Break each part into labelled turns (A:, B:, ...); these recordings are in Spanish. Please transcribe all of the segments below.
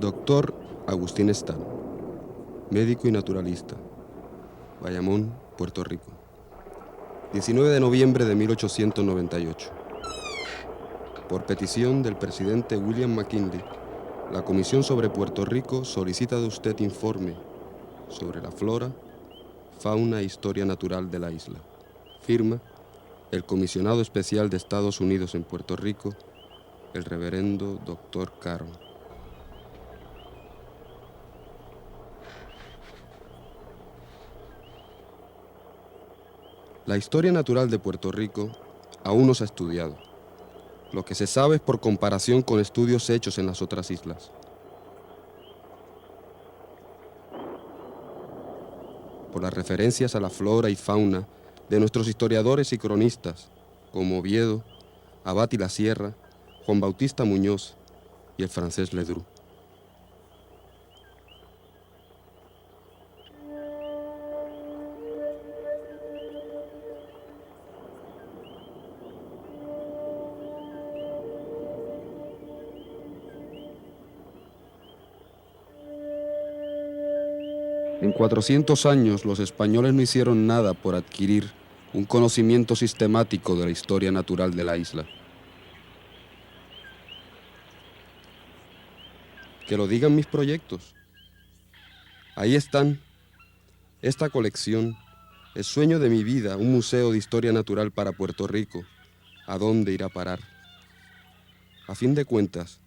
A: Doctor Agustín Estal, médico y naturalista, Bayamón, Puerto Rico. 19 de noviembre de 1898. Por petición del presidente William McKinley, la Comisión sobre Puerto Rico solicita de usted informe sobre la flora, fauna e historia natural de la isla. Firma el comisionado especial de Estados Unidos en Puerto Rico, el reverendo Dr. Carroll. La historia natural de Puerto Rico aún no se ha estudiado. Lo que se sabe es por comparación con estudios hechos en las otras islas. Por las referencias a la flora y fauna de nuestros historiadores y cronistas, como Oviedo, Abad y la Sierra, Juan Bautista Muñoz y el francés Ledru. En 400 años los españoles no hicieron nada por adquirir un conocimiento sistemático de la historia natural de la isla. Que lo digan mis proyectos. Ahí están. Esta colección, el sueño de mi vida, un museo de historia natural para Puerto Rico. ¿A dónde irá a parar? A fin de cuentas,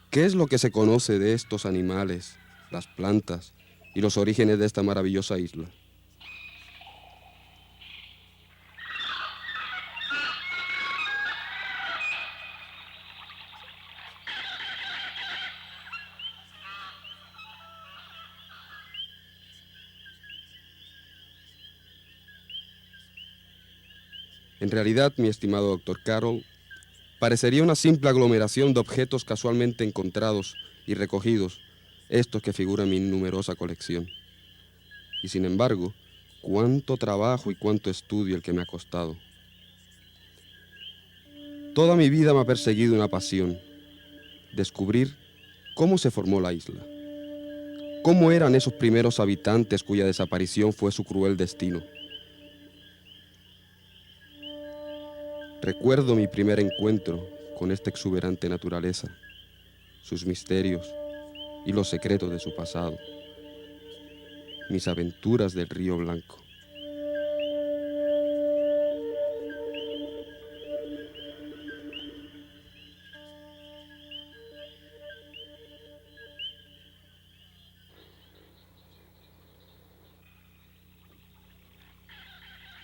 A: ¿qué es lo que se conoce de estos animales, las plantas y los orígenes de esta maravillosa isla? En realidad, mi estimado doctor Carroll, parecería una simple aglomeración de objetos casualmente encontrados y recogidos, estos que figuran en mi numerosa colección. Y sin embargo, cuánto trabajo y cuánto estudio el que me ha costado. Toda mi vida me ha perseguido una pasión: descubrir cómo se formó la isla. ¿Cómo eran esos primeros habitantes cuya desaparición fue su cruel destino? Recuerdo mi primer encuentro con esta exuberante naturaleza, sus misterios y los secretos de su pasado, mis aventuras del Río Blanco.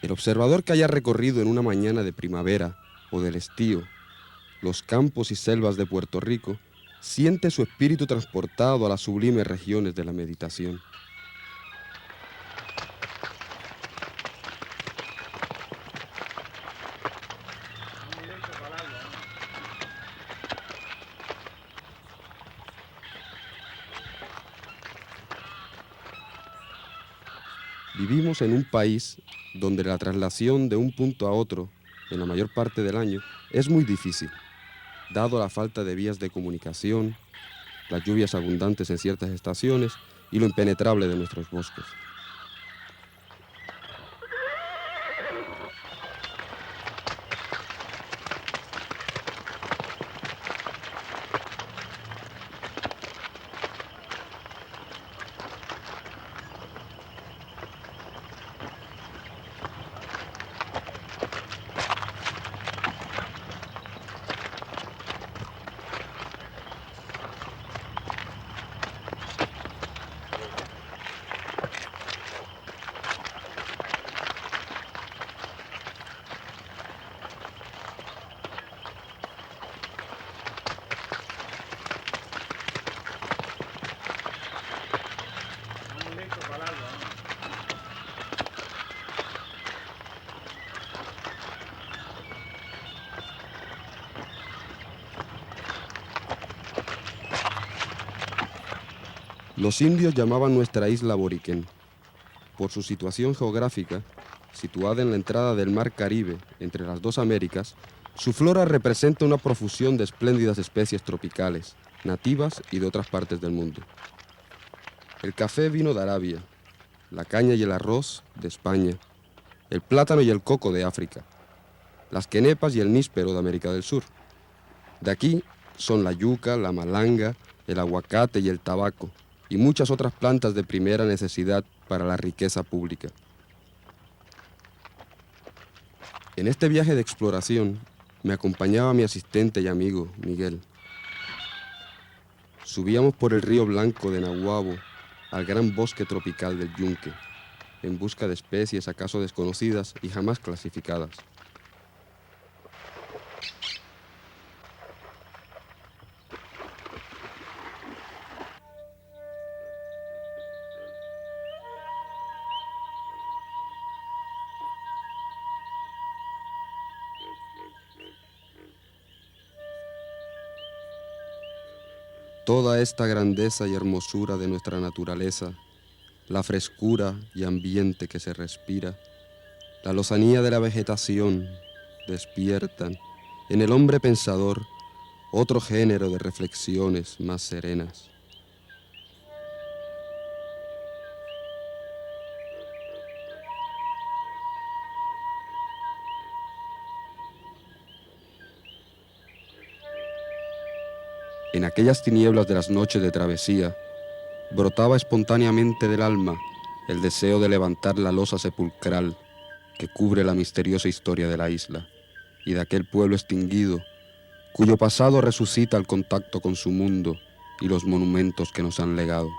A: El observador que haya recorrido en una mañana de primavera o del estío los campos y selvas de Puerto Rico siente su espíritu transportado a las sublimes regiones de la meditación. Vivimos en un país donde la traslación de un punto a otro, en la mayor parte del año, es muy difícil, dado la falta de vías de comunicación, las lluvias abundantes en ciertas estaciones y lo impenetrable de nuestros bosques. Los indios llamaban nuestra isla Boriquén. Por su situación geográfica, situada en la entrada del Mar Caribe entre las dos Américas, su flora representa una profusión de espléndidas especies tropicales, nativas y de otras partes del mundo. El café vino de Arabia, la caña y el arroz de España, el plátano y el coco de África, las quenepas y el níspero de América del Sur. De aquí son la yuca, la malanga, el aguacate y el tabaco, y muchas otras plantas de primera necesidad para la riqueza pública. En este viaje de exploración me acompañaba mi asistente y amigo, Miguel. Subíamos por el río Blanco de Nahuabo al gran bosque tropical del Yunque, en busca de especies acaso desconocidas y jamás clasificadas. Toda esta grandeza y hermosura de nuestra naturaleza, la frescura y ambiente que se respira, la lozanía de la vegetación, despiertan en el hombre pensador otro género de reflexiones más serenas. En aquellas tinieblas de las noches de travesía, brotaba espontáneamente del alma el deseo de levantar la losa sepulcral que cubre la misteriosa historia de la isla y de aquel pueblo extinguido, cuyo pasado resucita al contacto con su mundo y los monumentos que nos han legado.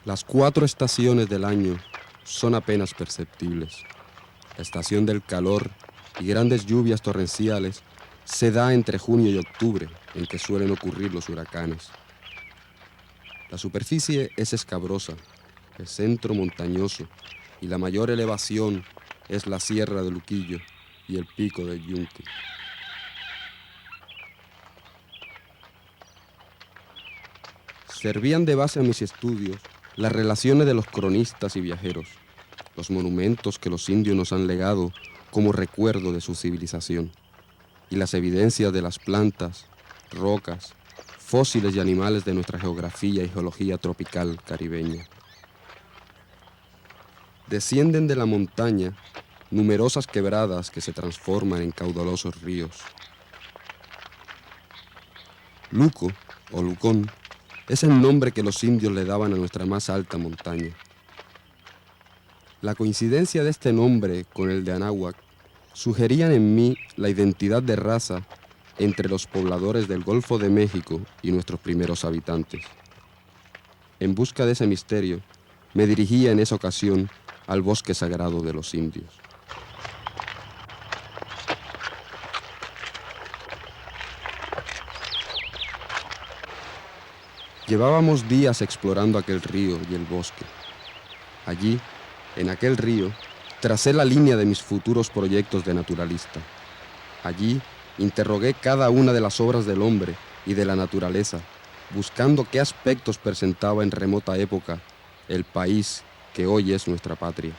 A: Las 4 estaciones del año son apenas perceptibles. La estación del calor y grandes lluvias torrenciales se da entre junio y octubre, en que suelen ocurrir los huracanes. La superficie es escabrosa, el centro montañoso y la mayor elevación es la Sierra de Luquillo y el Pico del Yunque. Servían de base a mis estudios las relaciones de los cronistas y viajeros, los monumentos que los indios nos han legado como recuerdo de su civilización, y las evidencias de las plantas, rocas, fósiles y animales de nuestra geografía y geología tropical caribeña. Descienden de la montaña numerosas quebradas que se transforman en caudalosos ríos. Luco, o Lucón, es el nombre que los indios le daban a nuestra más alta montaña. La coincidencia de este nombre con el de Anáhuac sugerían en mí la identidad de raza entre los pobladores del Golfo de México y nuestros primeros habitantes. En busca de ese misterio, me dirigía en esa ocasión al bosque sagrado de los indios. Llevábamos días explorando aquel río y el bosque. Allí, en aquel río, tracé la línea de mis futuros proyectos de naturalista. Allí interrogué cada una de las obras del hombre y de la naturaleza, buscando qué aspectos presentaba en remota época el país que hoy es nuestra patria.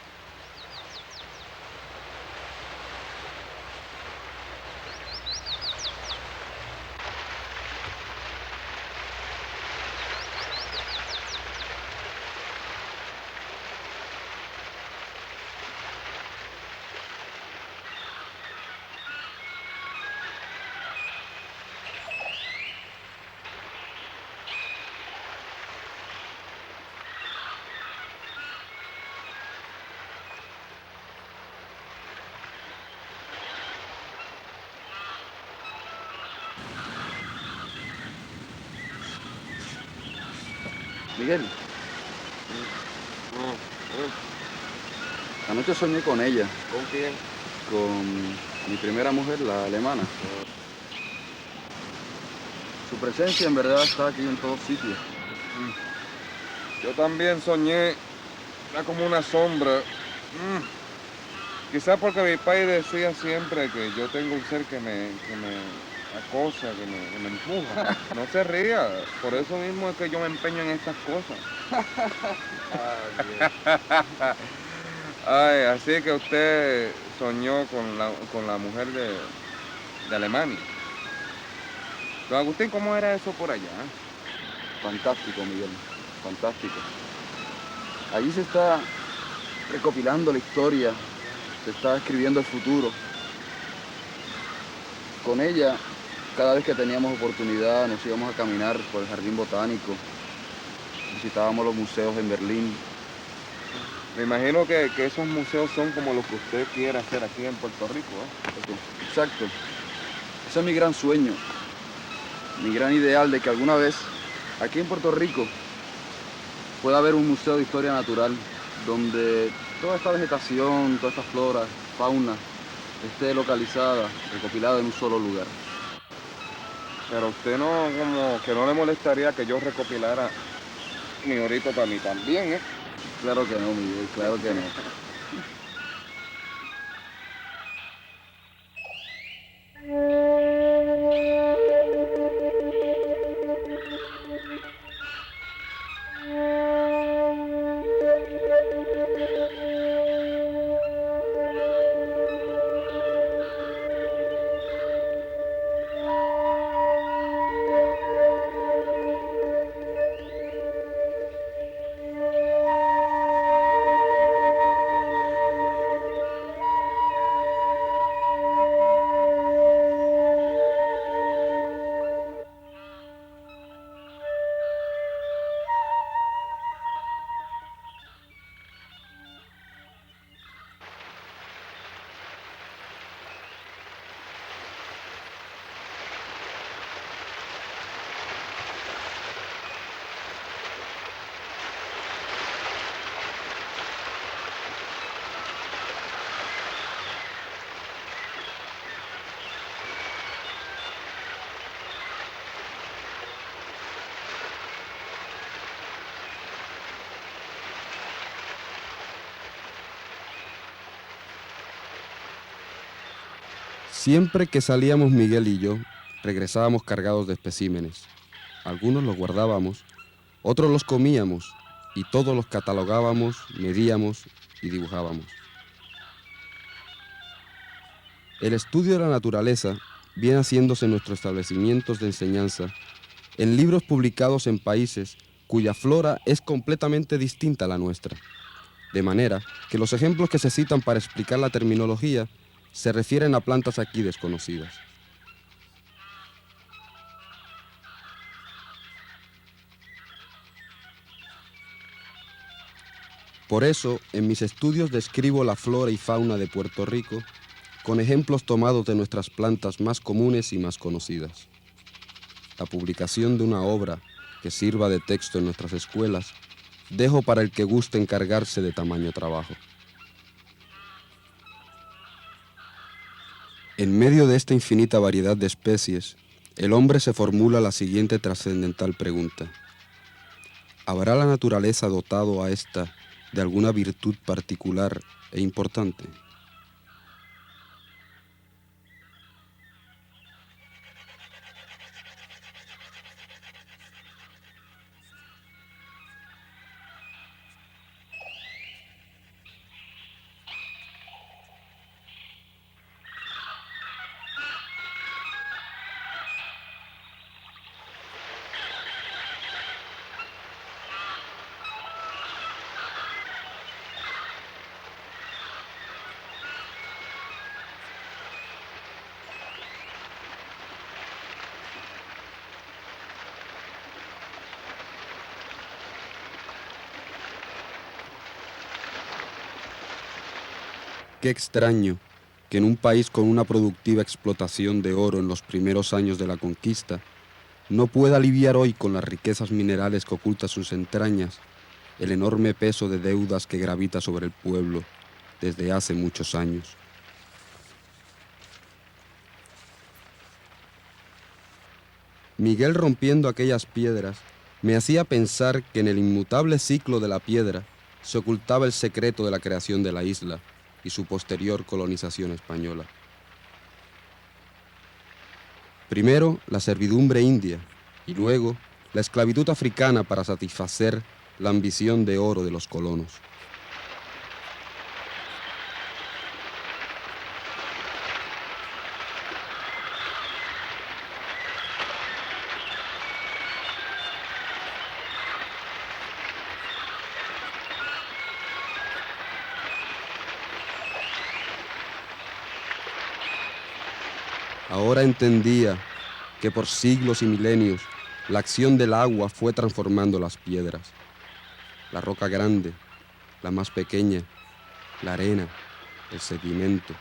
B: Miguel, anoche soñé con ella,
C: ¿Con quién?
B: con mi primera mujer, la alemana. Tu presencia en verdad está aquí en todos sitios.
C: Yo también soñé, era como una sombra. Quizás porque mi padre decía siempre que yo tengo un ser que me acosa, que me empuja. No se ría, por eso mismo es que yo me empeño en estas cosas. Ay, así que usted soñó con la mujer de Alemania. Don Agustín, ¿cómo era eso por allá?
B: Fantástico, Miguel, fantástico. Allí se está recopilando la historia, se está escribiendo el futuro. Con ella, cada vez que teníamos oportunidad, nos íbamos a caminar por el jardín botánico, visitábamos los museos en Berlín.
C: Me imagino que esos museos son como los que usted quiere hacer aquí en Puerto Rico, ¿eh?
B: Exacto. Ese es mi gran sueño, mi gran ideal de que alguna vez aquí en Puerto Rico pueda haber un museo de historia natural donde toda esta vegetación, toda esta flora, fauna, esté localizada, recopilada en un solo lugar.
C: Pero a usted no, como que no le molestaría que yo recopilara mi orito para mí también, ¿eh?
B: Claro que no, Miguel, claro que no.
A: Siempre que salíamos Miguel y yo, regresábamos cargados de especímenes. Algunos los guardábamos, otros los comíamos y todos los catalogábamos, medíamos y dibujábamos. El estudio de la naturaleza viene haciéndose en nuestros establecimientos de enseñanza, en libros publicados en países cuya flora es completamente distinta a la nuestra, de manera que los ejemplos que se citan para explicar la terminología se refieren a plantas aquí desconocidas. Por eso, en mis estudios describo la flora y fauna de Puerto Rico con ejemplos tomados de nuestras plantas más comunes y más conocidas. La publicación de una obra que sirva de texto en nuestras escuelas dejo para el que guste encargarse de tamaño trabajo. En medio de esta infinita variedad de especies, el hombre se formula la siguiente trascendental pregunta: ¿habrá la naturaleza dotado a esta de alguna virtud particular e importante? Qué extraño que en un país con una productiva explotación de oro en los primeros años de la conquista, no pueda aliviar hoy con las riquezas minerales que oculta sus entrañas el enorme peso de deudas que gravita sobre el pueblo desde hace muchos años. Miguel rompiendo aquellas piedras me hacía pensar que en el inmutable ciclo de la piedra se ocultaba el secreto de la creación de la isla y su posterior colonización española. Primero la servidumbre india y luego la esclavitud africana para satisfacer la ambición de oro de los colonos. Ahora entendía que por siglos y milenios la acción del agua fue transformando las piedras. La roca grande, la más pequeña, la arena, el sedimento,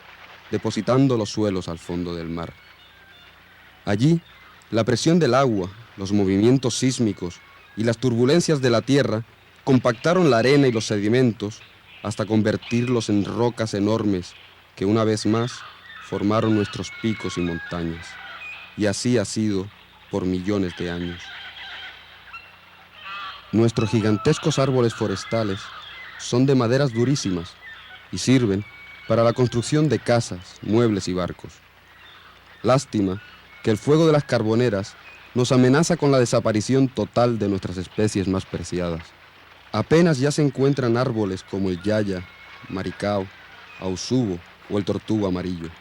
A: depositando los suelos al fondo del mar. Allí, la presión del agua, los movimientos sísmicos y las turbulencias de la tierra compactaron la arena y los sedimentos hasta convertirlos en rocas enormes que una vez más formaron nuestros picos y montañas. Y así ha sido por millones de años. Nuestros gigantescos árboles forestales son de maderas durísimas y sirven para la construcción de casas, muebles y barcos. Lástima que el fuego de las carboneras nos amenaza con la desaparición total de nuestras especies más preciadas. Apenas ya se encuentran árboles como el yaya, maricao, ausubo o el tortugo amarillo.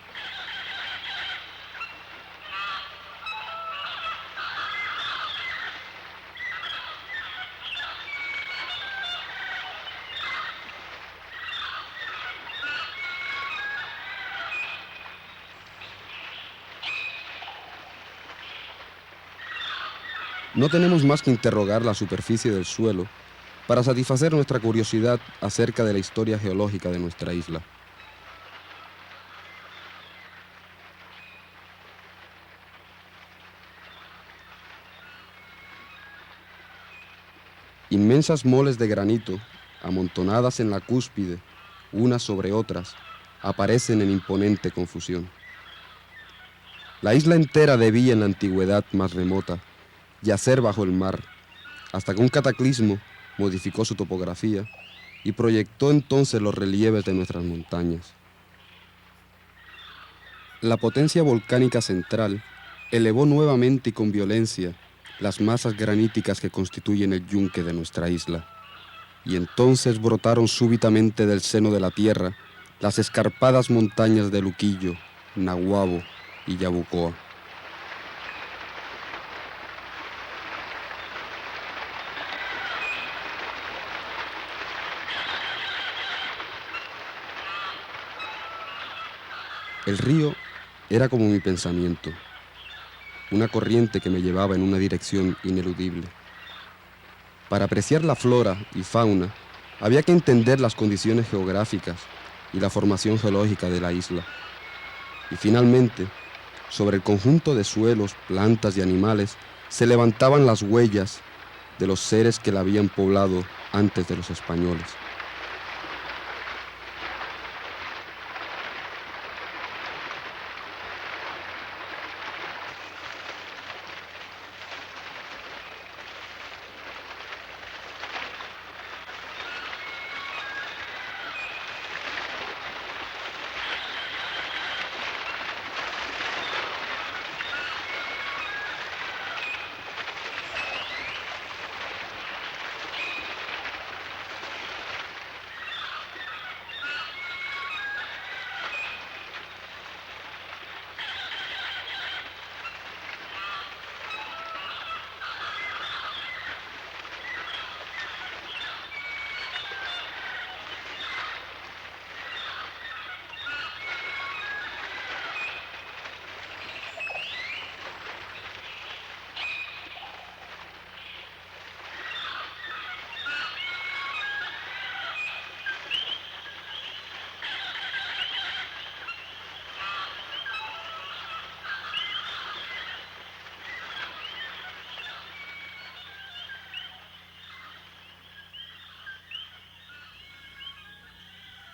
A: No tenemos más que interrogar la superficie del suelo para satisfacer nuestra curiosidad acerca de la historia geológica de nuestra isla. Inmensas moles de granito, amontonadas en la cúspide, unas sobre otras, aparecen en imponente confusión. La isla entera debía en la antigüedad más remota yacer bajo el mar, hasta que un cataclismo modificó su topografía y proyectó entonces los relieves de nuestras montañas. La potencia volcánica central elevó nuevamente y con violencia las masas graníticas que constituyen el yunque de nuestra isla, y entonces brotaron súbitamente del seno de la tierra las escarpadas montañas de Luquillo, Nahuabo y Yabucoa. El río era como mi pensamiento, una corriente que me llevaba en una dirección ineludible. Para apreciar la flora y fauna, había que entender las condiciones geográficas y la formación geológica de la isla. Y finalmente, sobre el conjunto de suelos, plantas y animales, se levantaban las huellas de los seres que la habían poblado antes de los españoles.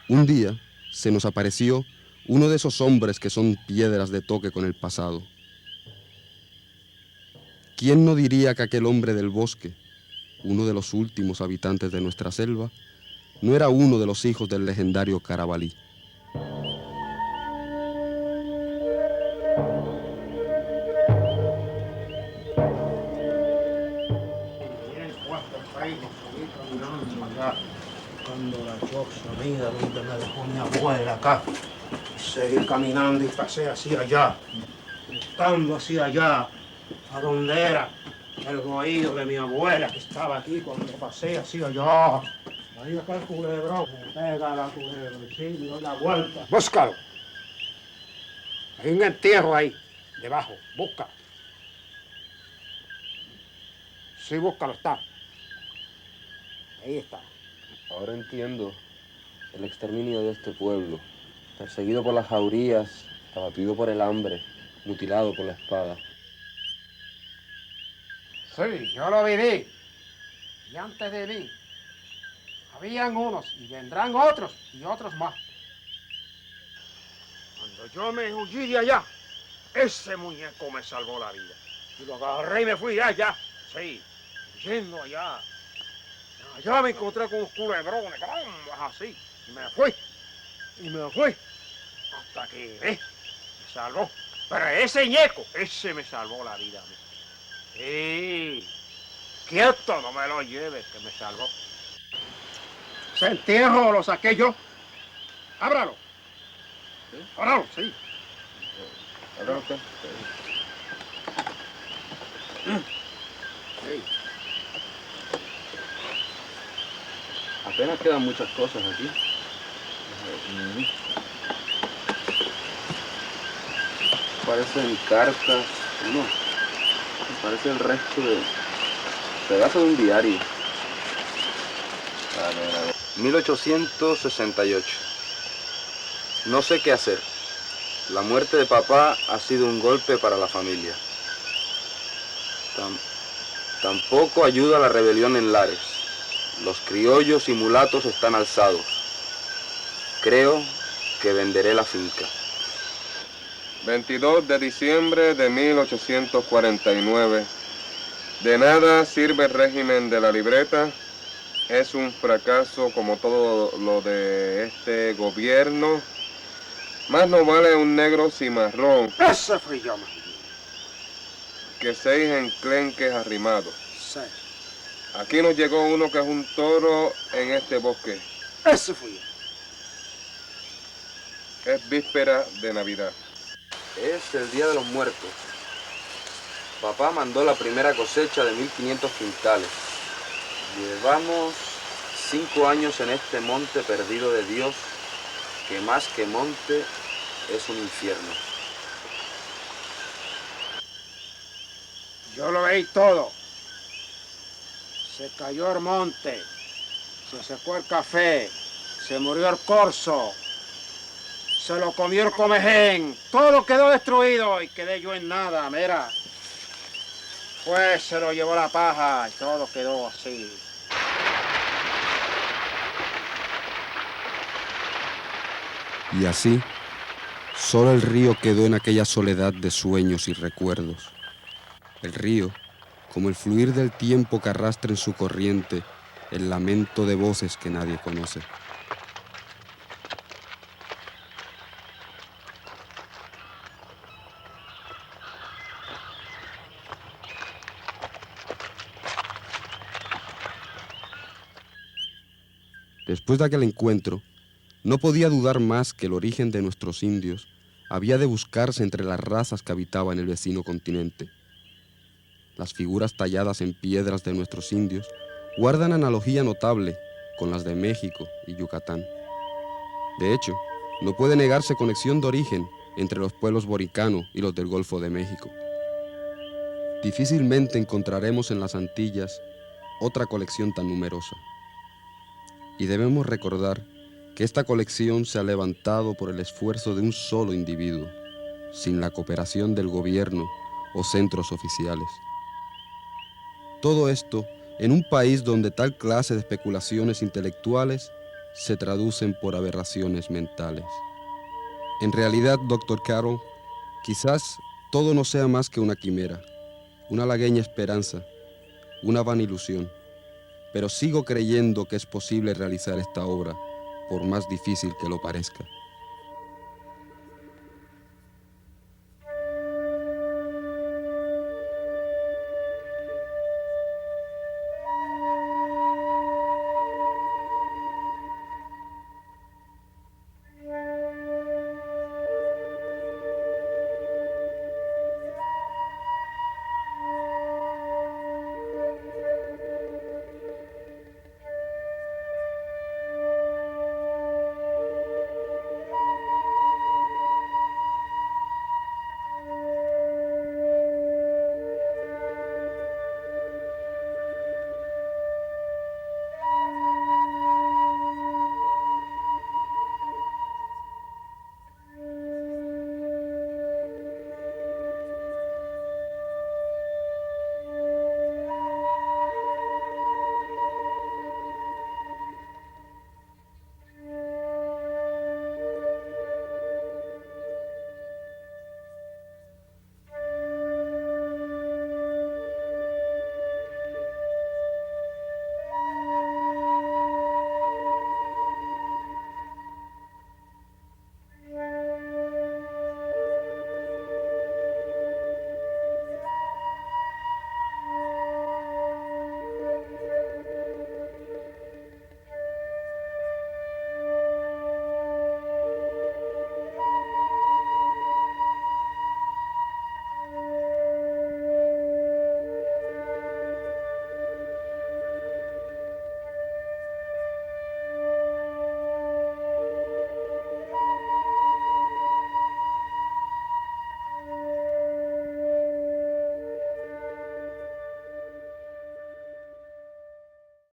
A: Un día se nos apareció uno de esos hombres que son piedras de toque con el pasado. ¿quién no diría que aquel hombre del bosque, uno de los últimos habitantes de nuestra selva, no era uno de los hijos del legendario Carabalí?
D: Cuando la choza mía donde me dejó mi abuela acá, seguí caminando y pasé hacia allá, estando hacia allá, a donde era el bohío de mi abuela que estaba aquí cuando pasé hacia allá. Ahí acá el culebrón, me pega la culebra, sí, me doy la vuelta. Búscalo. Hay un entierro ahí, debajo, busca. Sí, búscalo, está. Ahí está.
E: Ahora entiendo el exterminio de este pueblo, perseguido por las jaurías, abatido por el hambre, mutilado por la espada.
D: Sí, yo lo viví. Y antes de mí, habían unos y vendrán otros y otros más. Cuando yo me huí de allá, ese muñeco me salvó la vida. Y lo agarré y me fui allá. Sí, yendo allá. Allá me encontré con unos culebrones, caramba, así. Y me fui. Y me fui. Hasta que, me salvó. Pero ese ñeco, ese me salvó la vida a mí. Sí. Quieto, no me lo lleves, que me salvó. Ese entierro lo saqué yo. Ábralo.
B: ¿Sí?
D: Ábralo, sí.
B: ¿Ahora usted?
D: Sí.
B: Apenas quedan muchas cosas aquí. Parecen cartas, no, parece el resto de pedazo de un diario. A ver. 1868. No sé qué hacer. La muerte de papá ha sido un golpe para la familia. Tampoco ayuda la rebelión en Lares. Los criollos y mulatos están alzados. Creo que venderé la finca.
C: 22 de diciembre de 1849. De nada sirve el régimen de la libreta. Es un fracaso como todo lo de este gobierno. Más no vale un negro cimarrón
D: Ese fui yo, man.
C: que 6 enclenques arrimados.
D: Sí.
C: Aquí nos llegó uno que es un toro en este bosque.
D: Ese fui yo.
C: Es víspera de Navidad.
B: Es el Día de los Muertos. Papá mandó la primera cosecha de 1500 quintales. Llevamos 5 años en este monte perdido de Dios, que más que monte es un infierno.
D: Yo lo veí todo. Se cayó el monte, se secó el café, se murió el corzo, se lo comió el comején, todo quedó destruido y quedé yo en nada, mira. Pues se lo llevó la paja y todo quedó así.
A: Y así, solo el río quedó en aquella soledad de sueños y recuerdos. El río, como el fluir del tiempo que arrastra en su corriente el lamento de voces que nadie conoce. Después de aquel encuentro, no podía dudar más que el origen de nuestros indios había de buscarse entre las razas que habitaban el vecino continente. Las figuras talladas en piedras de nuestros indios guardan analogía notable con las de México y Yucatán. De hecho, no puede negarse conexión de origen entre los pueblos boricano y los del Golfo de México. Difícilmente encontraremos en las Antillas otra colección tan numerosa. Y debemos recordar que esta colección se ha levantado por el esfuerzo de un solo individuo, sin la cooperación del gobierno o centros oficiales. Todo esto en un país donde tal clase de especulaciones intelectuales se traducen por aberraciones mentales. En realidad, Dr. Carroll, quizás todo no sea más que una quimera, una halagüeña esperanza, una vana ilusión, pero sigo creyendo que es posible realizar esta obra, por más difícil que lo parezca.